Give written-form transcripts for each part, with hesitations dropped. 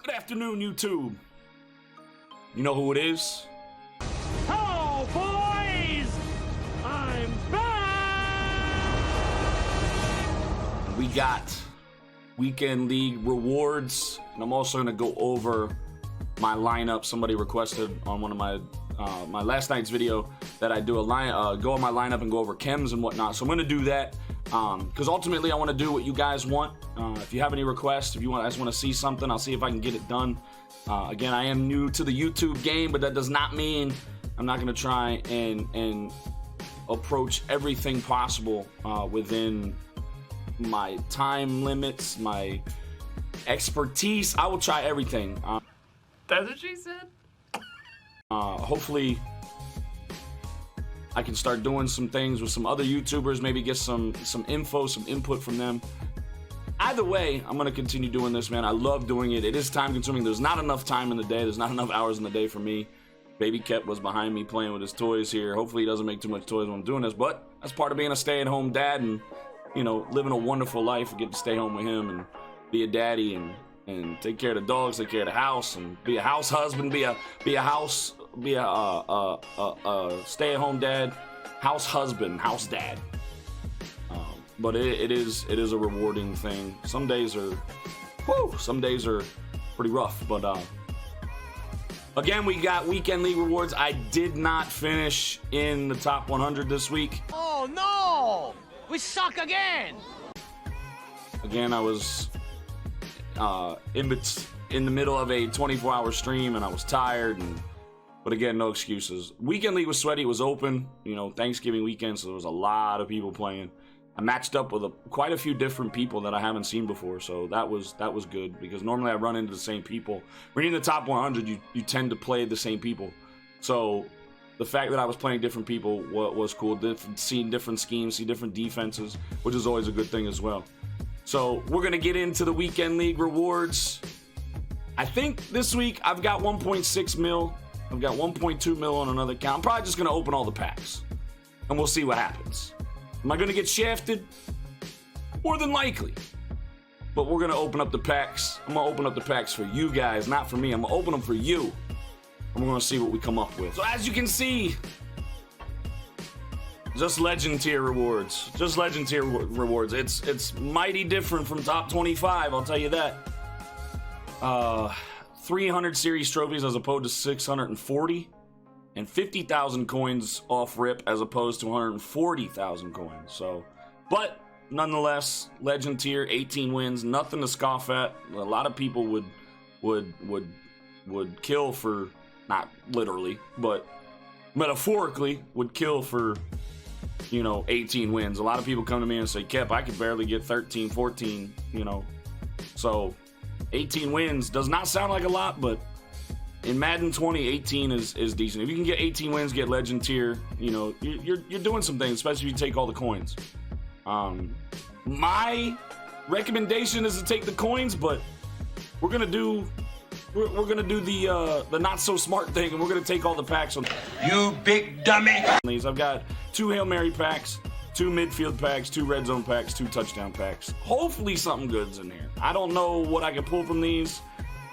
Good afternoon, YouTube. You know who it is? Hello, boys! I'm back! We got Weekend League rewards, and I'm also going to go over my lineup. Somebody requested on one of my my last night's video that I do a go on my lineup and go over chems and whatnot. So I'm going to do that because ultimately I want to do what you guys want. If you have any requests, if you guys want to see something, I'll see if I can get it done. Again, I am new to the YouTube game, but that does not mean I'm not going to try and approach everything possible within my time limits, my expertise. I will try everything. That's what she said. Hopefully I can start doing some things with some other YouTubers, maybe get some info, some input from them. Either way, I'm going to continue doing this, man. I love doing it. It is time consuming. There's not enough time in the day. There's not enough hours in the day for me. Baby Kept was behind me playing with his toys here. Hopefully he doesn't make too much toys when I'm doing this, but that's part of being a stay-at-home dad and, you know, living a wonderful life. I get to stay home with him and be a daddy and take care of the dogs, take care of the house, and be a house husband, be a stay-at-home dad, house husband, house dad. But it is a rewarding thing. Some days are pretty rough. But again, we got Weekend League rewards. I did not finish in the top 100 this week. Oh no! We suck again! Again, I was in the middle of a 24-hour stream and I was tired, but again, no excuses. Weekend League was sweaty. It was open, you know, Thanksgiving weekend, so there was a lot of people playing. I matched up with quite a few different people that I haven't seen before, so that was good, because normally I run into the same people. When you're in the top 100, you tend to play the same people. So the fact that I was playing different people was cool. Seeing different schemes, see different defenses, which is always a good thing as well. So we're gonna get into the Weekend League rewards. I think this week I've got 1.6 mil. I've got 1.2 mil on another account. I'm probably just gonna open all the packs, and we'll see what happens. Am I going to get shafted? More than likely. But we're going to open up the packs. I'm going to open up the packs for you guys, not for me. I'm going to open them for you. And we're going to see what we come up with. So as you can see, just legend tier rewards. Just legend tier rewards. It's mighty different from top 25, I'll tell you that. 300 series trophies as opposed to 640. And 50,000 coins off rip as opposed to 140,000 coins. So, but nonetheless, legend tier, 18 wins, nothing to scoff at. A lot of people would kill for, not literally, but metaphorically would kill for, you know, 18 wins. A lot of people come to me and say, Kep, I could barely get 13, 14, you know. So 18 wins does not sound like a lot, but in Madden 20, 18 is decent. If you can get 18 wins, get legend tier, you know, you're doing some things, especially if you take all the coins. My recommendation is to take the coins, but we're gonna do the not so smart thing, and we're gonna take all the packs. You big dummy! I've got 2 Hail Mary packs, 2 midfield packs, 2 red zone packs, 2 touchdown packs. Hopefully something good's in here. I don't know what I can pull from these.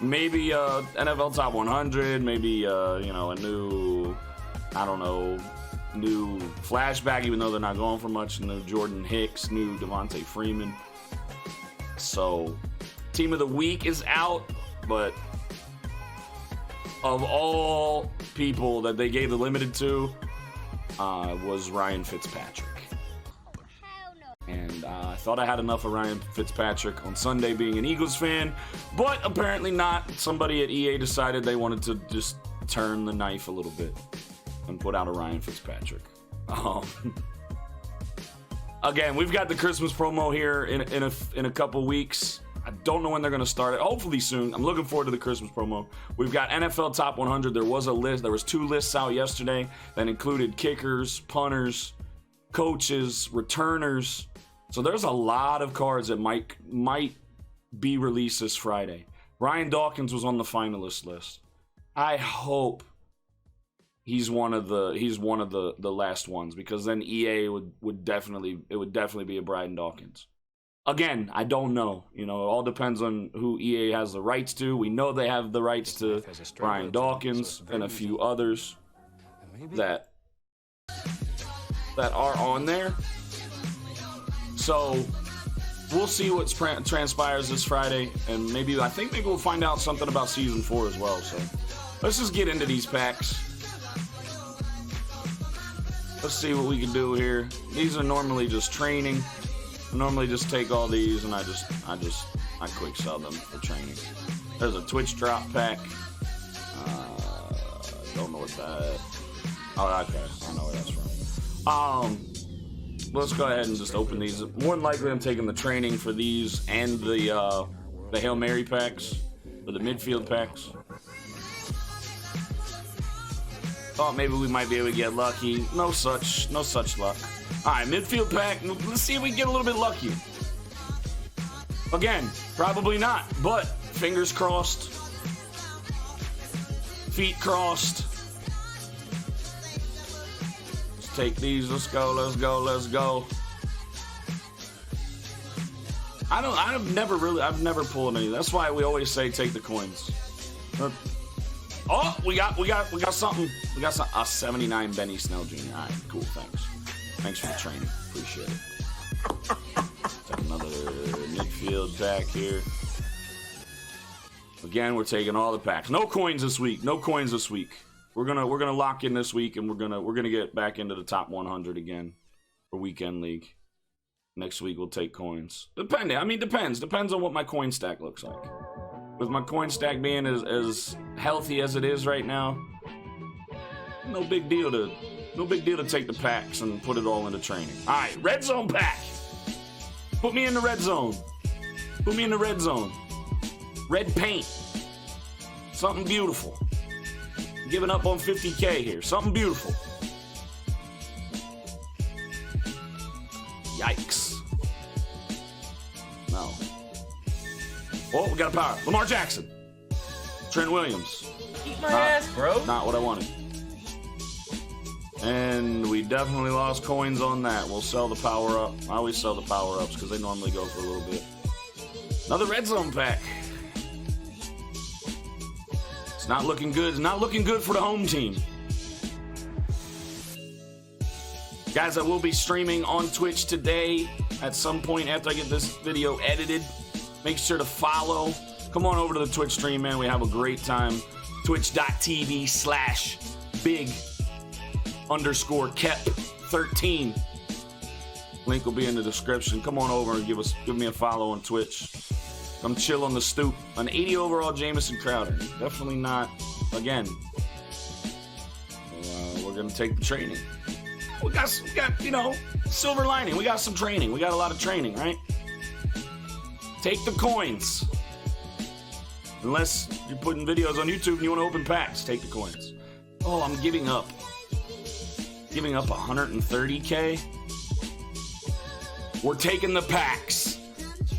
Maybe NFL Top 100, maybe you know, a new, I don't know, new flashback, even though they're not going for much, new Jordan Hicks, new Devontae Freeman. So team of the week is out, but of all people that they gave the limited to was Ryan Fitzpatrick. And I thought I had enough of Ryan Fitzpatrick on Sunday being an Eagles fan, but apparently not. Somebody at EA decided they wanted to just turn the knife a little bit and put out a Ryan Fitzpatrick. Again, we've got the Christmas promo here in a couple weeks. I don't know when they're going to start it. Hopefully soon. I'm looking forward to the Christmas promo. We've got NFL Top 100. There was a list. There was 2 lists out yesterday that included kickers, punters, coaches, returners. So there's a lot of cards that might be released this Friday. Ryan Dawkins was on the finalist list. I hope he's one of the last ones, because then EA would definitely be a Brian Dawkins. Again, I don't know. You know, it all depends on who EA has the rights to. We know they have the rights to Brian Dawkins and a few others that are on there. So we'll see what transpires this Friday, and I think maybe we'll find out something about Season 4 as well. So let's just get into these packs. Let's see what we can do here. These are normally just training. I normally just take all these and I quick sell them for training. There's a Twitch drop pack. Don't know what that. Oh, okay. I know where that's from. Let's go ahead and just open these. More than likely, I'm taking the training for these and the Hail Mary packs, or the midfield packs. Thought maybe we might be able to get lucky. No such luck. All right, midfield pack. Let's see if we can get a little bit lucky. Again, probably not, but fingers crossed, feet crossed. Let's take these. Let's go. I've never pulled any. That's why we always say take the coins. Oh, we got something. We got some, a 79 Benny Snell Jr. All right, cool. Thanks for the training. Appreciate it. Take another midfield pack here. Again, we're taking all the packs. No coins this week. We're gonna lock in this week, and we're gonna get back into the top 100 again for weekend league. Next week we'll take coins. Depends on what my coin stack looks like. With my coin stack being as healthy as it is right now, no big deal to take the packs and put it all into training. All right, red zone pack. Put me in the red zone. Red paint. Something beautiful. Giving up on 50K here. Something beautiful. Yikes. No. Oh, we got a power. Lamar Jackson. Trent Williams. Eat my ass, bro. Not what I wanted. And we definitely lost coins on that. We'll sell the power up. I always sell the power ups because they normally go for a little bit. Another red zone pack. It's not looking good. It's not looking good for the home team. Guys, I will be streaming on Twitch today at some point after I get this video edited. Make sure to follow. Come on over to the Twitch stream, man. We have a great time. Twitch.tv/big_kep13. Link will be in the description. Come on over and give me a follow on Twitch. Come chill on the stoop. An 80 overall Jamison Crowder. Definitely not, again. We're going to take the training. We got, silver lining. We got some training. We got a lot of training, right? Take the coins. Unless you're putting videos on YouTube and you want to open packs, take the coins. Oh, I'm giving up 130K. We're taking the packs.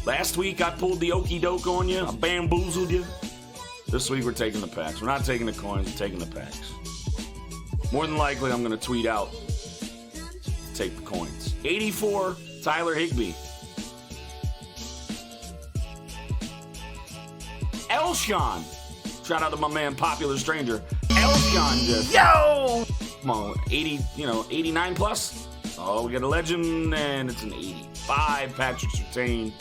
Last week I pulled the okey doke on you. I bamboozled you. This week we're taking the packs. We're not taking the coins, we're taking the packs. More than likely I'm going to tweet out, take the coins. 84, Tyler Higbee. Elshon. Shout out to my man, Popular Stranger. Elshon just. Yo! Come on, 89 plus. Oh, we got a legend, and it's an 85. Patrick Surtain.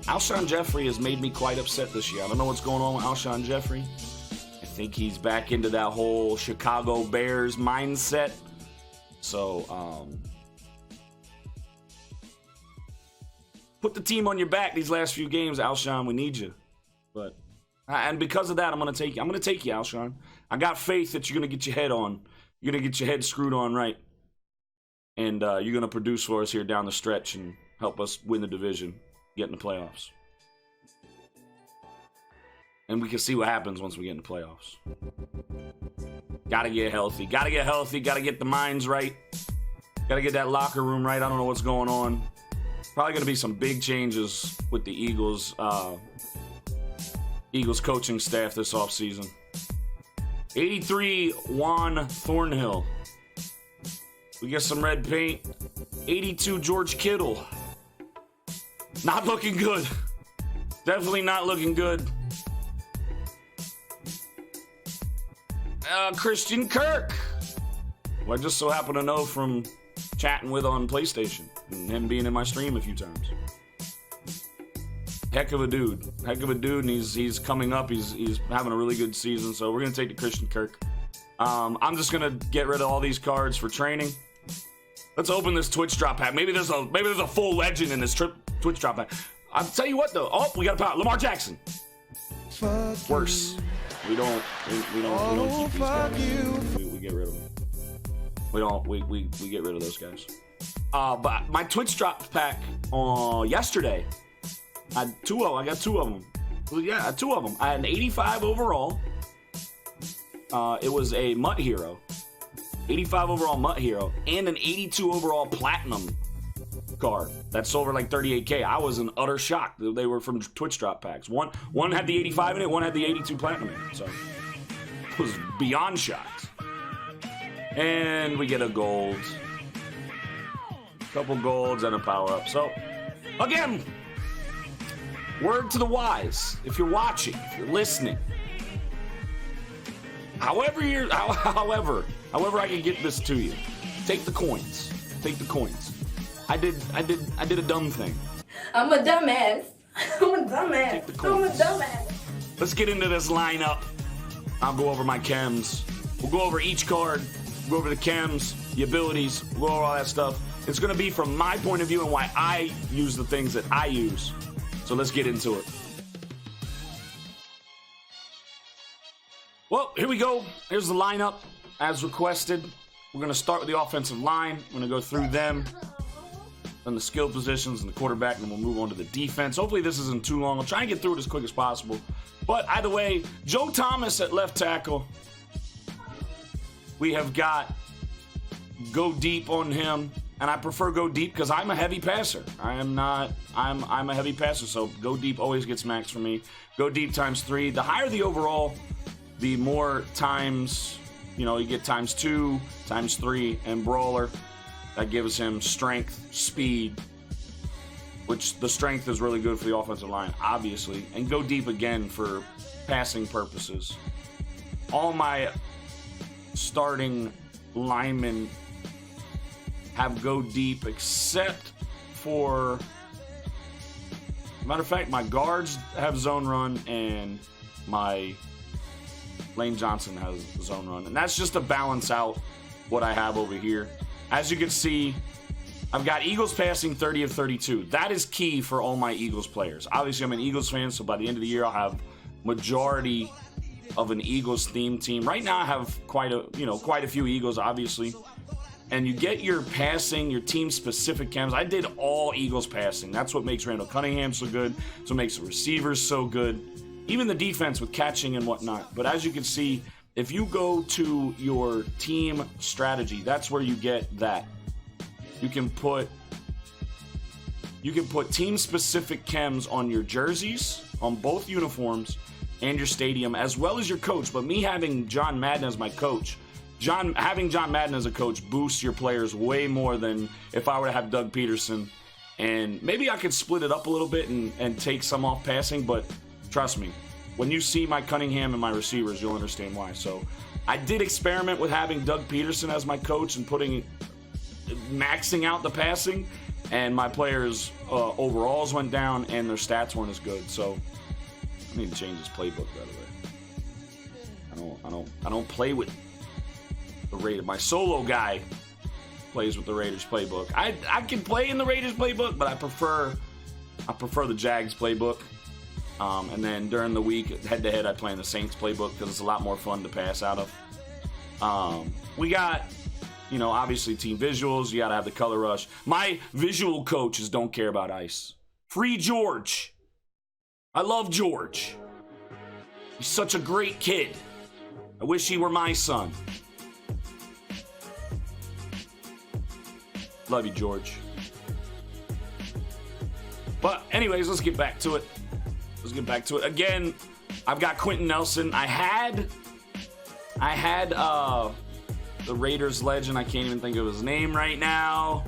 Alshon Jeffrey has made me quite upset this year. I don't know what's going on with Alshon Jeffrey. I think he's back into that whole Chicago Bears mindset. So, put the team on your back these last few games, Alshon. We need you. But and because of that, I'm gonna take you. I'm gonna take you, Alshon. I got faith that you're gonna get your head on. You're gonna get your head screwed on right, and you're gonna produce for us here down the stretch and help us win the division, get in the playoffs. And we can see what happens once we get in the playoffs. Gotta get healthy. Gotta get healthy. Gotta get the minds right. Gotta get that locker room right. I don't know what's going on. Probably going to be some big changes with the Eagles coaching staff this offseason. 83, Juan Thornhill. We get some red paint. 82, George Kittle. Not looking good. Definitely not looking good. Christian Kirk, who I just so happen to know from chatting with on PlayStation and him being in my stream a few times. Heck of a dude, and he's coming up. He's having a really good season, so we're gonna take the Christian Kirk. I'm just gonna get rid of all these cards for training. Let's open this Twitch drop pack. Maybe there's a full legend in this Twitch drop pack. I'll tell you what though. Oh, we got a power. Lamar Jackson. Worse. We don't keep these guys. We get rid of them. We get rid of those guys. But my Twitch drop pack yesterday, I got two of them. Well, yeah, I had two of them. I had an 85 overall. It was a Mutt Hero. 85 overall Mutt Hero. And an 82 overall Platinum card that sold for like 38K. I was in utter shock. They were from Twitch drop packs. One had the 85 in it, one had the 82 Platinum in it. So I was beyond shocked. And we get a gold. A couple golds and a power-up. So, again, word to the wise. If you're watching, if you're listening, however I can get this to you, take the coins. Take the coins. I did a dumb thing. I'm a dumbass. I'm a dumbass. Take the I'm a coins. dumbass. Let's get into this lineup. I'll go over my chems. We'll go over each card. We'll go over the chems, the abilities, we'll go over all that stuff. It's going to be from my point of view and why I use the things that I use. So let's get into it. Well, here we go. Here's the lineup as requested. We're going to start with the offensive line. We're going to go through them, then the skill positions and the quarterback, and then we'll move on to the defense. Hopefully this isn't too long. I'll try and get through it as quick as possible. But either way, Joe Thomas at left tackle. We have got go deep on him, and I prefer go deep because I'm a heavy passer. I'm a heavy passer, so go deep always gets max for me. Go deep times 3. The higher the overall, the more times, you get times 2, times 3, and brawler. That gives him strength, speed, which the strength is really good for the offensive line, obviously. And go deep again for passing purposes. All my starting linemen have go deep except for, matter of fact, my guards have zone run and my Lane Johnson has zone run. And that's just to balance out what I have over here. As you can see, I've got Eagles passing 30 of 32. That is key for all my Eagles players. Obviously, I'm an Eagles fan, so by the end of the year, I'll have majority of an Eagles themed team. Right now, I have quite a few Eagles, obviously. And you get your passing, your team-specific chems. I did all Eagles passing. That's what makes Randall Cunningham so good. That's what makes the receivers so good. Even the defense with catching and whatnot. But as you can see, if you go to your team strategy, that's where you get that. You can put team-specific chems on your jerseys, on both uniforms, and your stadium, as well as your coach. But me having John Madden as my coach, having John Madden as a coach boosts your players way more than if I were to have Doug Peterson. And maybe I could split it up a little bit and take some off passing, but trust me, when you see my Cunningham and my receivers, you'll understand why. So I did experiment with having Doug Peterson as my coach and maxing out the passing, and my players' overalls went down and their stats weren't as good. So I need to change this playbook, by the way. I don't play with the Raiders. My solo guy plays with the Raiders playbook. I can play in the Raiders playbook, but I prefer the Jags playbook. And then during the week, head-to-head, I play in the Saints playbook because it's a lot more fun to pass out of. We got, obviously team visuals. You got to have the color rush. My visual coaches don't care about ice. Free George. I love George. He's such a great kid. I wish he were my son. Love you, George. But anyways, let's get back to it. Again, I've got Quentin Nelson. I had the Raiders legend. I can't even think of his name right now.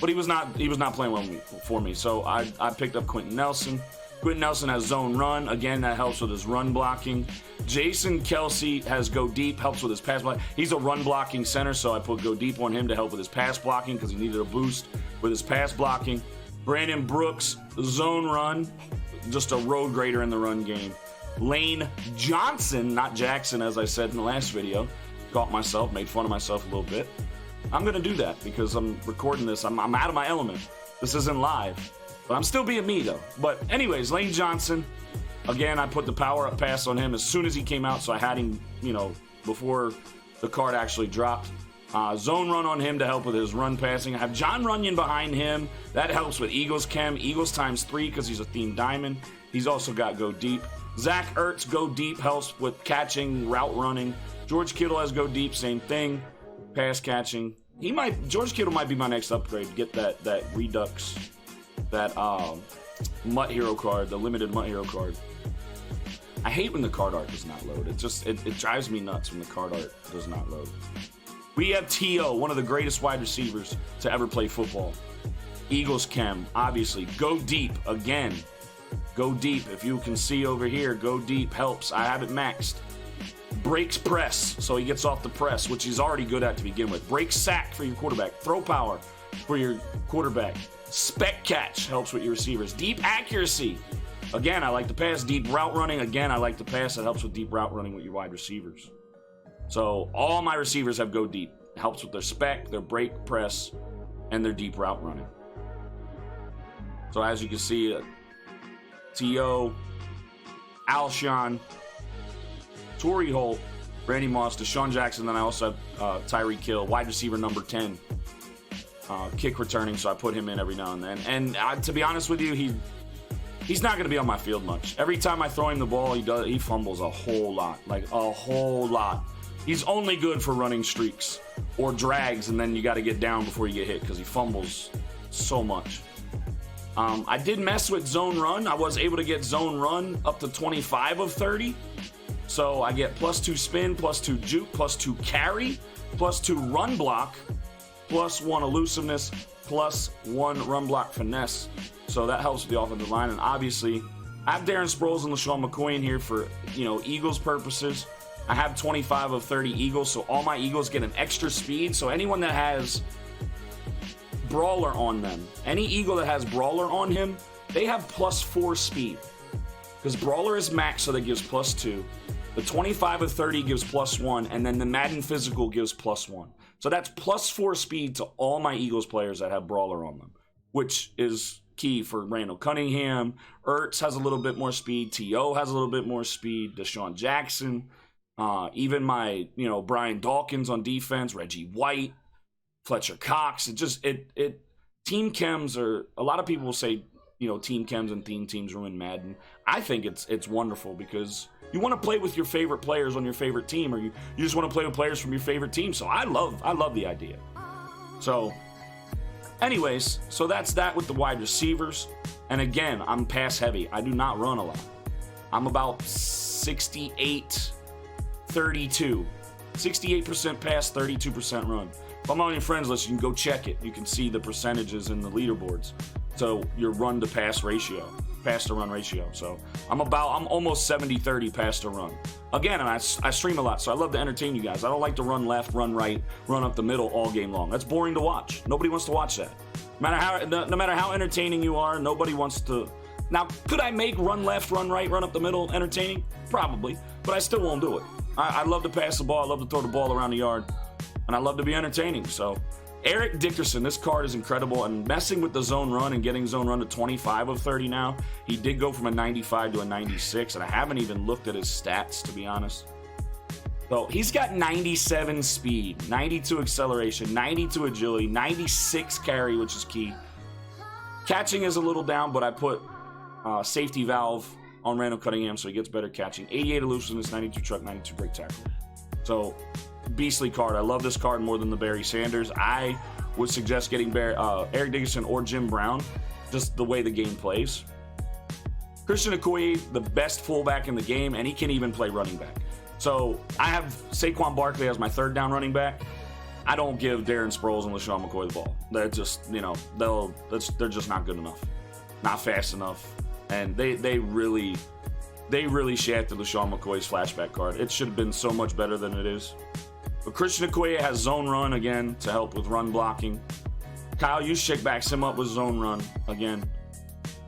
but he was not playing well for me. So I picked up Quentin Nelson. Quentin Nelson has zone run. Again, that helps with his run blocking. Jason Kelsey has go deep, helps with his pass blocking. He's a run blocking center, so I put go deep on him to help with his pass blocking because he needed a boost with his pass blocking. Brandon Brooks, zone run, just a road grader in the run game. Lane Johnson, not Jackson, as I said in the last video. Caught myself, made fun of myself a little bit. I'm going to do that because I'm recording this. I'm out of my element. This isn't live. But I'm still being me, though. But anyways, Lane Johnson, again, I put the power-up pass on him as soon as he came out, so I had him, before the card actually dropped. Zone run on him to help with his run passing. I have John Runyon behind him. That helps with Eagles Chem. Eagles times 3 because he's a theme diamond. He's also got go deep. Zach Ertz, go deep, helps with catching, route running. George Kittle has go deep, same thing. Pass catching. George Kittle might be my next upgrade. Get that Redux, that Mutt Hero card, the limited Mutt Hero card. I hate when the card art does not load. It drives me nuts when the card art does not load. We have T.O., one of the greatest wide receivers to ever play football. Eagles Chem, obviously. Go deep, again. Go deep. If you can see over here, go deep helps. I have it maxed. Breaks press, so he gets off the press, which he's already good at to begin with. Breaks sack for your quarterback. Throw power for your quarterback. Spec catch helps with your receivers. Deep accuracy. Again, I like to pass. Deep route running. Again, I like to pass. It helps with deep route running with your wide receivers. So all my receivers have go deep. It helps with their spec, their break press, and their deep route running. So as you can see, T.O., Alshon, Torrey Holt, Randy Moss, Deshaun Jackson, then I also have Tyreek Hill, wide receiver number 10, kick returning, so I put him in every now and then. And to be honest with you, he's not going to be on my field much. Every time I throw him the ball, he fumbles a whole lot, like a whole lot. He's only good for running streaks or drags, and then you got to get down before you get hit because he fumbles so much. I did mess with zone run. I was able to get zone run up to 25 of 30. So I get +2 spin, +2 juke, +2 carry, +2 run block, +1 elusiveness, +1 run block finesse. So that helps with the offensive line. And obviously, I have Darren Sproles and LaShawn McCoy in here for, Eagles purposes. I have 25 of 30 Eagles, so all my Eagles get an extra speed. So anyone that has Brawler on them, any Eagle that has Brawler on him, they have +4 speed. Because Brawler is max, so that gives +2. The 25 of 30 gives +1, and then the Madden Physical gives +1. So that's +4 speed to all my Eagles players that have Brawler on them, which is key for Randall Cunningham. Ertz has a little bit more speed. T.O. has a little bit more speed. Deshaun Jackson. Even my, Brian Dawkins on defense. Reggie White. Fletcher Cox. Team chems are, a lot of people will say, team chems and theme teams ruin Madden. I think it's wonderful because you want to play with your favorite players on your favorite team, or you just want to play with players from your favorite team. So I love the idea. So anyways, so that's that with the wide receivers. And again, I'm pass heavy. I do not run a lot. I'm about 68, 32. 68% pass, 32% run. If I'm on your friends list, you can go check it. You can see the percentages in the leaderboards. So your run to pass ratio, pass to run ratio. So I'm almost 70-30 pass to run. Again, and I stream a lot, so I love to entertain you guys. I don't like to run left, run right, run up the middle all game long. That's boring to watch. Nobody wants to watch that. No matter how entertaining you are, nobody wants to. Now, could I make run left, run right, run up the middle entertaining? Probably, but I still won't do it. I love to pass the ball. I love to throw the ball around the yard. And I love to be entertaining. So Eric Dickerson, this card is incredible. And messing with the zone run and getting zone run to 25 of 30 now. He did go from a 95 to a 96. And I haven't even looked at his stats, to be honest. So he's got 97 speed, 92 acceleration, 92 agility, 96 carry, which is key. Catching is a little down, but I put safety valve on Randall Cunningham so he gets better catching. 88 elusiveness, 92 truck, 92 break tackle. So beastly card. I love this card more than the Barry Sanders. I would suggest getting Eric Dickerson or Jim Brown, just the way the game plays. Christian Okoye, the best fullback in the game, and he can even play running back. So I have Saquon Barkley as my third down running back. I don't give Darren Sproles and LaShawn McCoy the ball. They're just, you know, they're just not good enough, not fast enough, and they really shafted LaShawn McCoy's flashback card. It should have been so much better than it is. But Christian Okoye has zone run again to help with run blocking. Kyle Juszczyk backs him up with zone run again,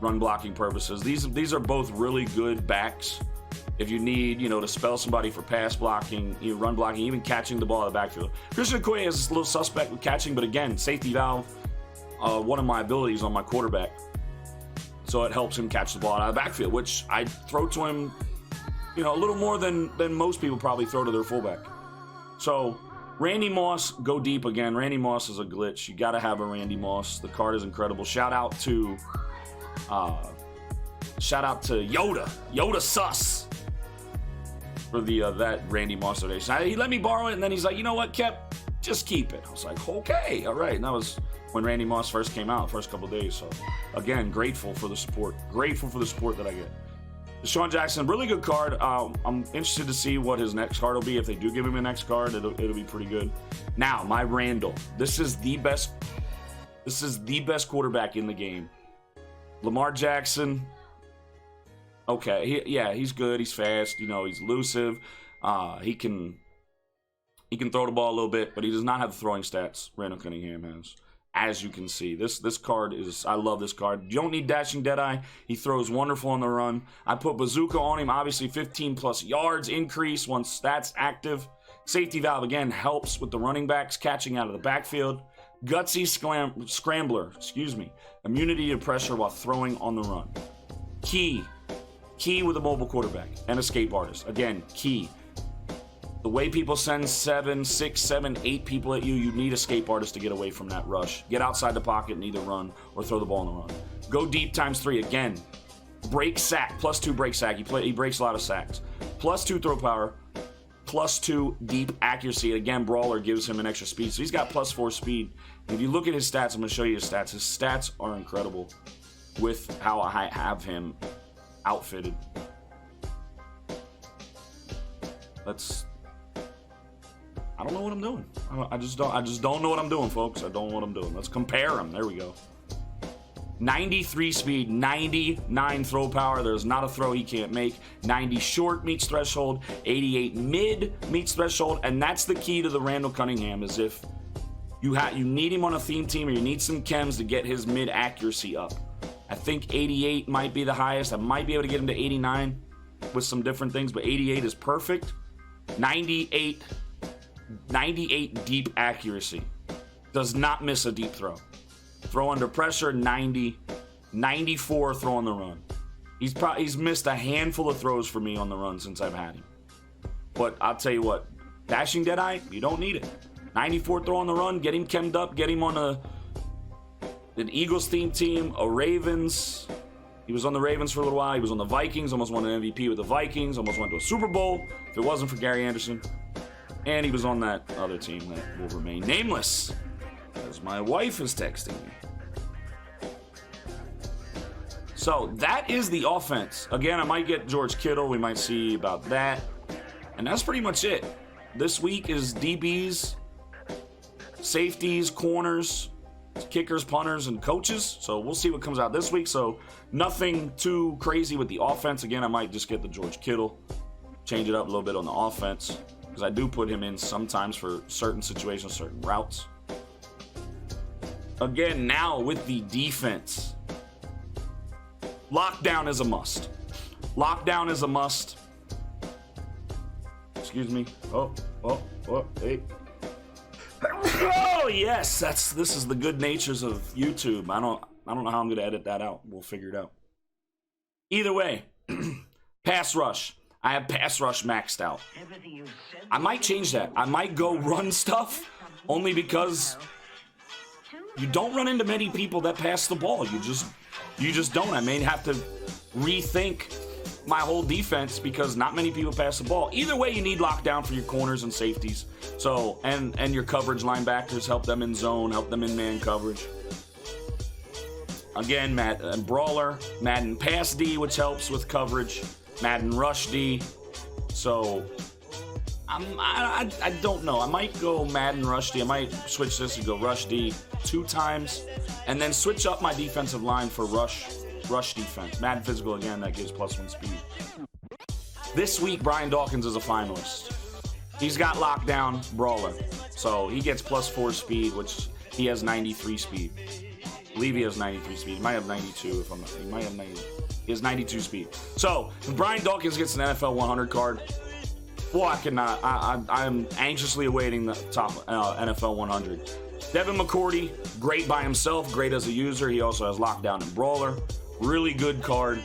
run blocking purposes. These are both really good backs. If you need, you know, to spell somebody for pass blocking, you know, run blocking, even catching the ball out of the backfield. Christian Okoye is a little suspect with catching, but again, safety valve, one of my abilities on my quarterback. So it helps him catch the ball out of the backfield, which I throw to him, you know, a little more than most people probably throw to their fullback. So Randy Moss, go deep again. Randy Moss is a glitch. You got to have a Randy Moss. The card is incredible. Shout out to Yoda Sus for the that Randy Moss donation. He let me borrow it, and then he's like, you know what, Kep, just keep it. I was like, okay, all right. And that was when Randy Moss first came out, first couple days. So again, grateful for the support. Grateful for the support that I get. Deshaun Jackson, really good card. I'm interested to see what his next card will be. If they do give him a next card, it'll be pretty good. Now, my Randall. This is the best quarterback in the game. Lamar Jackson. Okay, he's good. He's fast. You know, he's elusive. He can throw the ball a little bit, but he does not have the throwing stats Randall Cunningham has. As you can see, this card is, I love this card. You don't need Dashing Deadeye. He throws wonderful on the run. I put Bazooka on him, obviously 15 plus yards increase once that's active. Safety valve, again, helps with the running backs catching out of the backfield. Gutsy Scrambler, immunity to pressure while throwing on the run. Key with a mobile quarterback and escape artist. Again, key. The way people send 7, 6, 7, 8 people at you, you need escape artists to get away from that rush. Get outside the pocket and either run or throw the ball on the run. Go deep ×3. Again, break sack, +2 break sack. He breaks a lot of sacks. +2 throw power, +2 deep accuracy. Again, Brawler gives him an extra speed. So he's got +4 speed. And if you look at his stats, I'm going to show you his stats. His stats are incredible with how I have him outfitted. I don't know what I'm doing. I just don't know what I'm doing, folks. I don't know what I'm doing. Let's compare them. There we go. 93 speed, 99 throw power. There's not a throw he can't make. 90 short meets threshold, 88 mid meets threshold, and that's the key to the Randall Cunningham. Is if you need him on a theme team or you need some chems to get his mid accuracy up. I think 88 might be the highest. I might be able to get him to 89 with some different things, but 88 is perfect. 98 deep accuracy. Does not miss a deep throw. Throw under pressure, 90. 94 throw on the run. He's missed a handful of throws for me on the run since I've had him. But I'll tell you what, Dashing Deadeye, you don't need it. 94 throw on the run, get him chemmed up, get him on an Eagles theme team, a Ravens. He was on the Ravens for a little while. He was on the Vikings, almost won an MVP with the Vikings, almost went to a Super Bowl if it wasn't for Gary Anderson. And he was on that other team that will remain nameless, as my wife is texting me. So that is the offense. Again, I might get George Kittle. We might see about that. And that's pretty much it. This week is DBs, safeties, corners, kickers, punters, and coaches. So we'll see what comes out this week. So nothing too crazy with the offense. Again, I might just get the George Kittle, change it up a little bit on the offense, because I do put him in sometimes for certain situations, certain routes. Again, now with the defense, lockdown is a must. Lockdown is a must. Excuse me. Hey. Oh yes, this is the good natures of YouTube. I don't know how I'm gonna edit that out. We'll figure it out. Either way, pass rush. I have pass rush maxed out. I might change that. I might go run stuff only because you don't run into many people that pass the ball. You just don't. I may have to rethink my whole defense because not many people pass the ball. Either way, you need lockdown for your corners and safeties. So, and your coverage linebackers, help them in zone, help them in man coverage. Again, Brawler, Madden Pass D, which helps with coverage. Madden Rush D. So I don't know. I might go Madden Rush D. I might switch this and go Rush D 2 times, and then switch up my defensive line for Rush defense. Madden Physical again, that gives +1 speed. This week, Brian Dawkins is a finalist. He's got Lockdown Brawler, so he gets +4 speed, which he has 93 speed. I believe he has 93 speed. He might have 92 if I'm not. He might have 90. He has 92 speed. So if Brian Dawkins gets an NFL 100 card, boy, I cannot. I'm anxiously awaiting the top NFL 100. Devin McCourty, great by himself, great as a user. He also has Lockdown and Brawler. Really good card.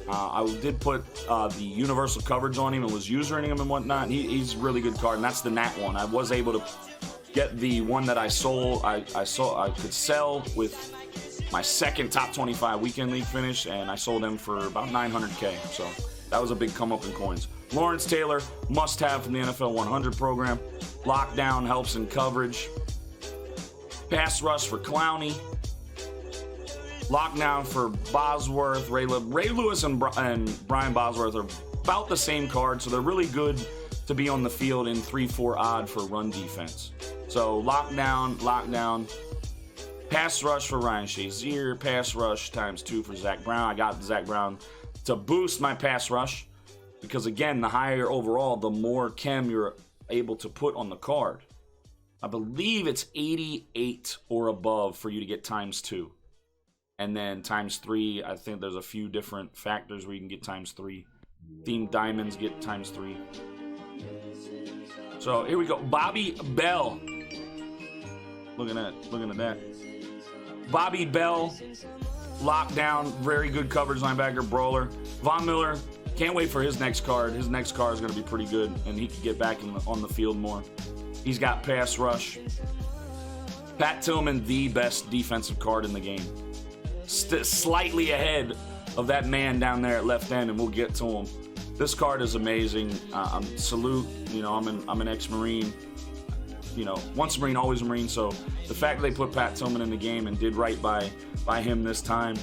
I did put the universal coverage on him and was usering him and whatnot. He's a really good card, and that's the Nat one. I was able to get the one that I sold. I could sell with my second top 25 weekend league finish, and I sold him for about $900K. So that was a big come up in coins. Lawrence Taylor, must have from the NFL 100 program. Lockdown helps in coverage. Pass rush for Clowney. Lockdown for Bosworth. Ray Lewis and Brian Bosworth are about the same card, so they're really good to be on the field in 3-4 odd for run defense. So lockdown. Pass rush for Ryan Shazier. Pass rush ×2 for Zach Brown. I got Zach Brown to boost my pass rush because, again, the higher overall, the more chem you're able to put on the card. I believe it's 88 or above for you to get ×2. And then ×3, I think there's a few different factors where you can get ×3. Themed diamonds get ×3. So here we go. Bobby Bell. Looking at that. Bobby Bell, Lockdown, very good coverage linebacker, Brawler. Von Miller, can't wait for his next card. His next card is going to be pretty good, and he could get back on the field more. He's got pass rush. Pat Tillman, the best defensive card in the game. Slightly ahead of that man down there at left end, and we'll get to him. This card is amazing. Salute. You know, I'm an ex-Marine. You know, once a Marine, always a Marine. So the fact that they put Pat Tillman in the game and did right by him this time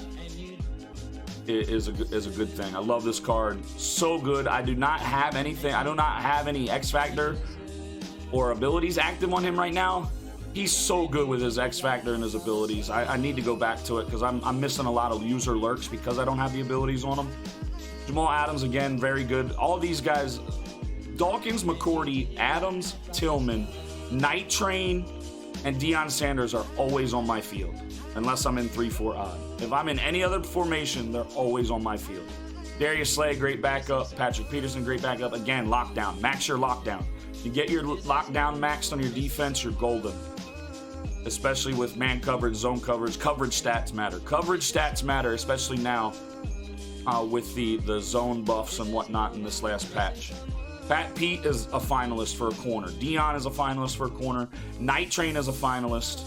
is a good thing. I love this card. So good. I do not have anything. I do not have any X Factor or abilities active on him right now. He's so good with his X Factor and his abilities. I need to go back to it because I'm missing a lot of user lurks because I don't have the abilities on him. Jamal Adams, again, very good. All these guys, Dawkins, McCourty, Adams, Tillman, Night Train, and Deion Sanders are always on my field, unless I'm in 3-4 odd. If I'm in any other formation, they're always on my field. Darius Slay, great backup. Patrick Peterson, great backup. Again, lockdown. Max your lockdown. You get your lockdown maxed on your defense, you're golden. Especially with man coverage, zone coverage. Coverage stats matter. Coverage stats matter, especially now with the zone buffs and whatnot in this last patch. Pat Pete is a finalist for a corner. Deion is a finalist for a corner. Night Train is a finalist.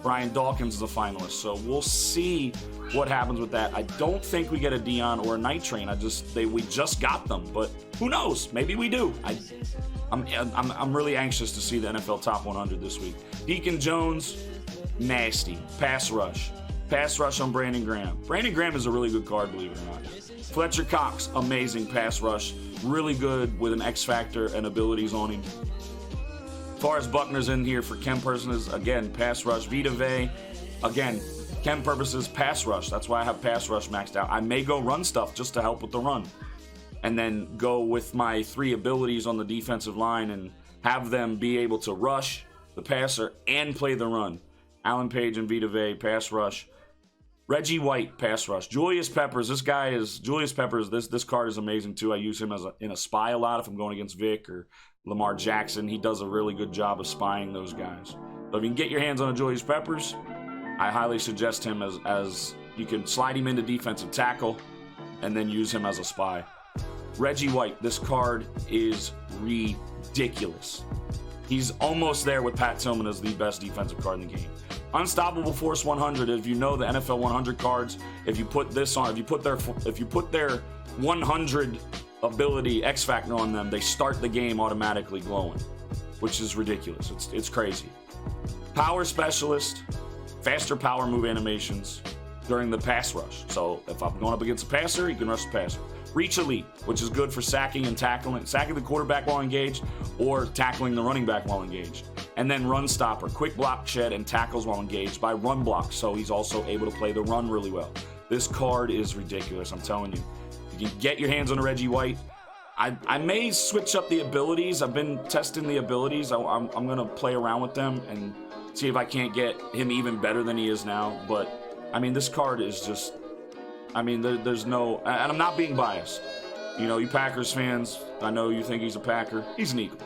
Brian Dawkins is a finalist. So we'll see what happens with that. I don't think we get a Deion or a Night Train. We just got them, but who knows? Maybe we do. I'm really anxious to see the NFL Top 100 this week. Deacon Jones, nasty. Pass rush. Pass rush on Brandon Graham. Brandon Graham is a really good card, believe it or not. Fletcher Cox, amazing pass rush. Really good with an X Factor and abilities on him. Forrest Buckner's in here for chem purposes. Again, pass rush. Vita Vey, again, chem purposes, pass rush. That's why I have pass rush maxed out. I may go run stuff just to help with the run. And then go with my 3 abilities on the defensive line and have them be able to rush the passer and play the run. Alan Page and Vita Vey, pass rush. Reggie White, pass rush. Julius Peppers, this card is amazing too. I use him in a spy a lot if I'm going against Vic or Lamar Jackson. He does a really good job of spying those guys. So if you can get your hands on a Julius Peppers, I highly suggest him as you can slide him into defensive tackle and then use him as a spy. Reggie White, this card is ridiculous. He's almost there with Pat Tillman as the best defensive card in the game. Unstoppable Force 100. If you know the NFL 100 cards, if you put this on, if you put their 100 ability X Factor on them, they start the game automatically glowing, which is ridiculous. It's crazy. Power Specialist, faster power move animations during the pass rush. So if I'm going up against a passer, you can rush the passer. Reach Elite, which is good for sacking and tackling, sacking the quarterback while engaged or tackling the running back while engaged. And then Run Stopper, quick block shed and tackles while engaged by run block, so he's also able to play the run really well. This card is ridiculous, I'm telling you. You can get your hands on a Reggie White. I may switch up the abilities. I've been testing the abilities. I'm going to play around with them and see if I can't get him even better than he is now. But, I mean, this card is just... I mean, there's no... And I'm not being biased. You know, you Packers fans, I know you think he's a Packer. He's an Eagle.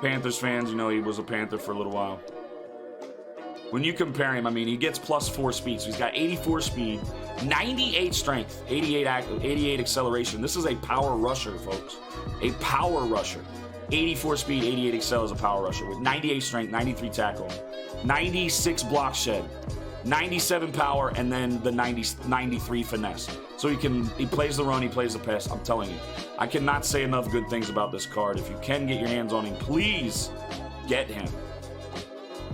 Panthers fans, you know he was a Panther for a little while. When you compare him, I mean, he gets +4 speed. So he's got 84 speed, 98 strength, 88 acceleration. This is a power rusher, folks. A power rusher. 84 speed, 88 excel as a power rusher with 98 strength, 93 tackle, 96 block shed, 97 power, and then the 93 finesse. So he plays the run, he plays the pass. I'm telling you, I cannot say enough good things about this card. If you can get your hands on him, please get him.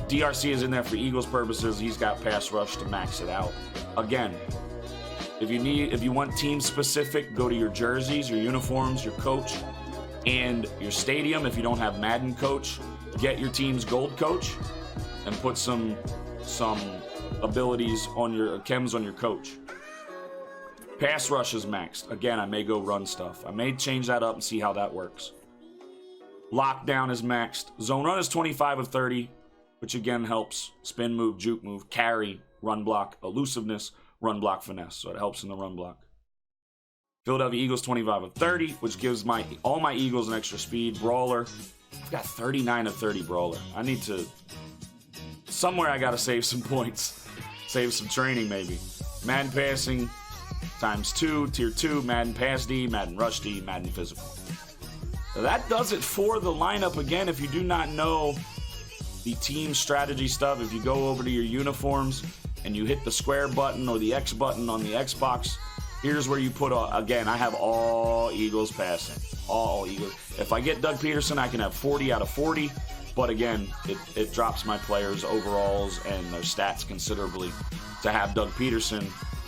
DRC is in there for Eagles purposes. He's got pass rush to max it out. Again, if you want team specific, go to your jerseys, your uniforms, your coach, and your stadium. If you don't have Madden coach, get your team's gold coach and put some abilities on your chems on your coach. Pass rush is maxed. Again, I may go run stuff. I may change that up and see how that works. Lockdown is maxed. Zone run is 25 of 30, which again helps spin move, juke move, carry, run block, elusiveness, run block, finesse. So it helps in the run block. Philadelphia Eagles 25 of 30, which gives all my Eagles an extra speed. Brawler, I've got 39 of 30 brawler. I need to... Somewhere I got to save some points. Save some training, maybe. Madden passing ×2, tier 2, Madden pass D, Madden rush D, Madden physical. So that does it for the lineup. Again, if you do not know the team strategy stuff, if you go over to your uniforms and you hit the square button or the X button on the Xbox, here's where you put, again, I have all Eagles passing. All Eagles. If I get Doug Peterson, I can have 40 out of 40. But again, it drops my players' overalls and their stats considerably to have Doug Peterson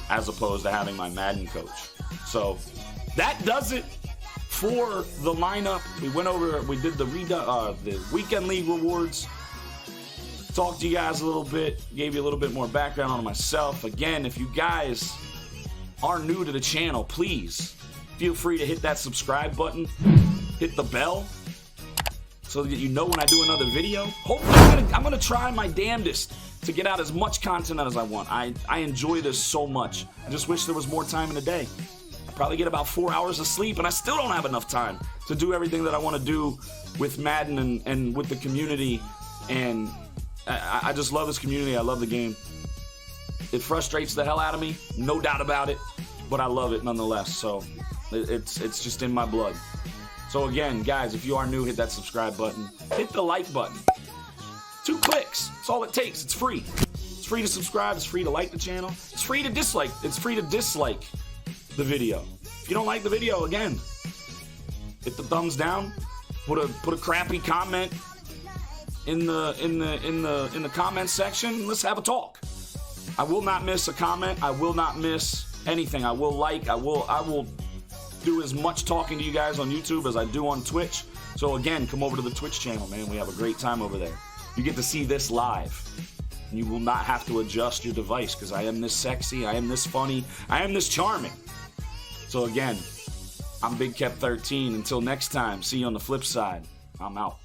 as opposed to having my Madden coach. So that does it for the lineup. We did the weekend league rewards. Talked to you guys a little bit, gave you a little bit more background on myself. Again, if you guys are new to the channel, please feel free to hit that subscribe button, hit the bell, so that you know when I do another video. Hopefully, I'm gonna try my damnedest to get out as much content as I want. I enjoy this so much. I just wish there was more time in the day. I probably get about 4 hours of sleep, and I still don't have enough time to do everything that I want to do with Madden and with the community. And I just love this community. I love the game. It frustrates the hell out of me, no doubt about it, but I love it nonetheless. So it's just in my blood. So again, guys, if you are new, hit that subscribe button. Hit the like button. 2 clicks. That's all it takes. It's free. It's free to subscribe. It's free to like the channel. It's free to dislike. It's free to dislike the video. If you don't like the video, again, hit the thumbs down. Put a crappy comment in the comment section. Let's have a talk. I will not miss a comment. I will not miss anything. I will do as much talking to you guys on YouTube as I do on Twitch. So again, come over to the Twitch channel, man. We have a great time over there. You get to see this live. And you will not have to adjust your device because I am this sexy, I am this funny, I am this charming. So again, I'm Big Kev 13. Until next time, see you on the flip side. I'm out.